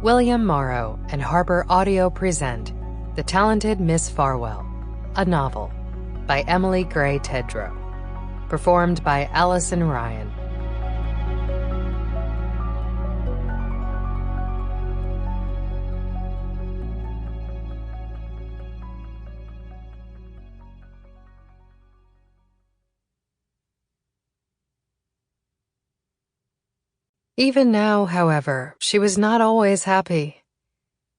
William Morrow and HarperAudio present The Talented Miss Farwell, a novel by Emily Gray Tedrowe, performed by Allyson Ryan. Even now, however, she was not always happy.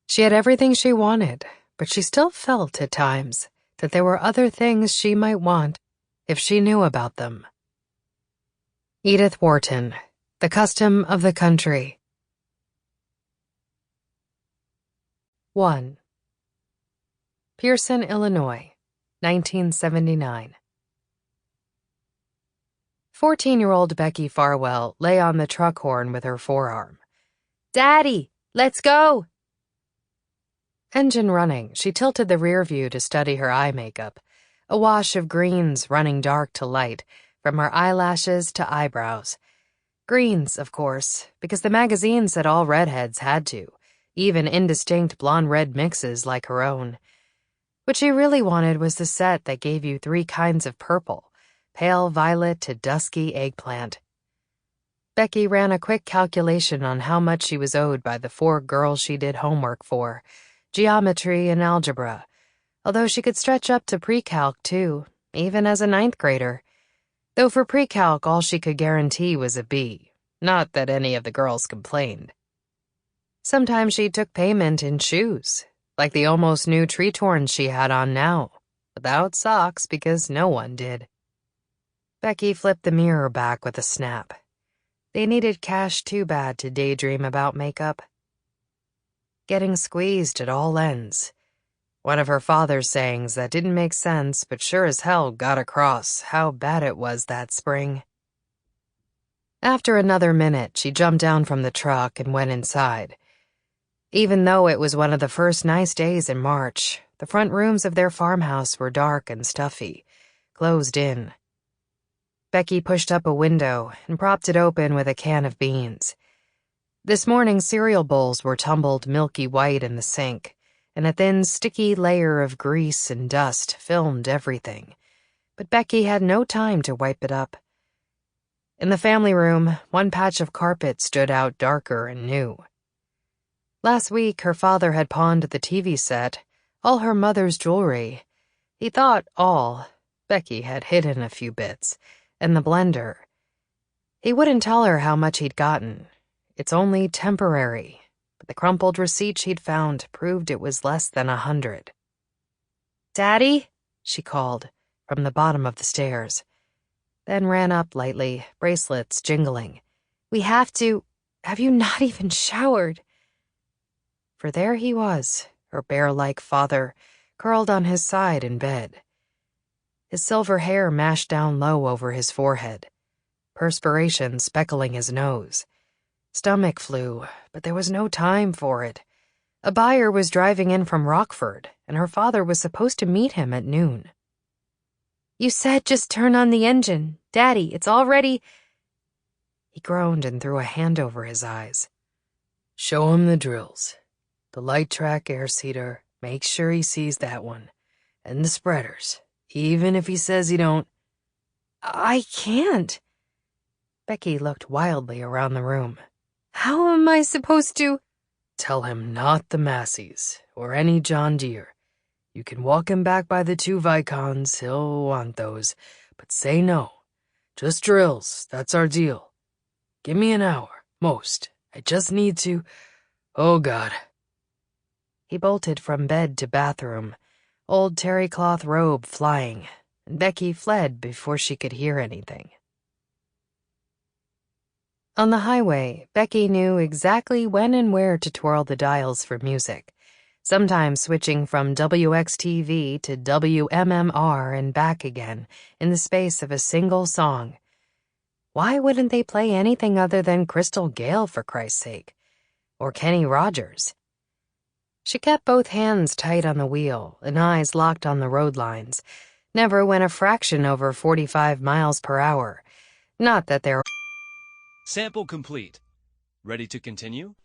She had everything she wanted, but she still felt at times that there were other things she might want if she knew about them. Edith Wharton, The Custom of the Country. 1. Pearson, Illinois, 1979. 14-year-old Becky Farwell lay on the truck horn with her forearm. "Daddy, let's go!" Engine running, she tilted the rear view to study her eye makeup, a wash of greens running dark to light, from her eyelashes to eyebrows. Greens, of course, because the magazine said all redheads had to, even indistinct blonde-red mixes like her own. What she really wanted was the set that gave you 3 kinds of purple, pale violet to dusky eggplant. Becky ran a quick calculation on how much she was owed by the 4 girls she did homework for, geometry and algebra, although she could stretch up to pre-calc too, even as a 9th grader. Though for pre-calc all she could guarantee was a B, not that any of the girls complained. Sometimes she took payment in shoes, like the almost new Tretorns she had on now, without socks because no one did. Becky flipped the mirror back with a snap. They needed cash too bad to daydream about makeup. Getting squeezed at all ends. One of her father's sayings that didn't make sense but sure as hell got across how bad it was that spring. After another minute, she jumped down from the truck and went inside. Even though it was one of the first nice days in March, the front rooms of their farmhouse were dark and stuffy, closed in. Becky pushed up a window and propped it open with a can of beans. This morning, cereal bowls were tumbled milky white in the sink, and a thin, sticky layer of grease and dust filmed everything. But Becky had no time to wipe it up. In the family room, one patch of carpet stood out darker and new. Last week, her father had pawned the TV set, all her mother's jewelry. He thought all. Becky had hidden a few bits. And the blender. He wouldn't tell her how much he'd gotten. It's only temporary, but the crumpled receipt she'd found proved it was less than $100. "Daddy?" she called, from the bottom of the stairs. Then ran up lightly, bracelets jingling. Have you not even showered?" For there he was, her bear-like father, curled on his side in bed. His silver hair mashed down low over his forehead, perspiration speckling his nose. Stomach flu, but there was no time for it. A buyer was driving in from Rockford, and her father was supposed to meet him at noon. "You said just turn on the engine. Daddy, it's all ready." He groaned and threw a hand over his eyes. "Show him the drills. The light track air seeder, make sure he sees that one. And the spreaders. Even if he says he don't." "I can't." Becky looked wildly around the room. "How am I supposed to—" "Tell him not the Massies, or any John Deere. You can walk him back by the 2 Vicons, he'll want those, but say no. Just drills, that's our deal. Give me an hour, most. I just need to— Oh, God." He bolted from bed to bathroom, old terry cloth robe flying, and Becky fled before she could hear anything. On the highway, Becky knew exactly when and where to twirl the dials for music, sometimes switching from WXTV to WMMR and back again in the space of a single song. Why wouldn't they play anything other than Crystal Gayle, for Christ's sake? Or Kenny Rogers? She kept both hands tight on the wheel and eyes locked on the road lines, never went a fraction over 45 miles per hour. Not that there— Sample complete. Ready to continue?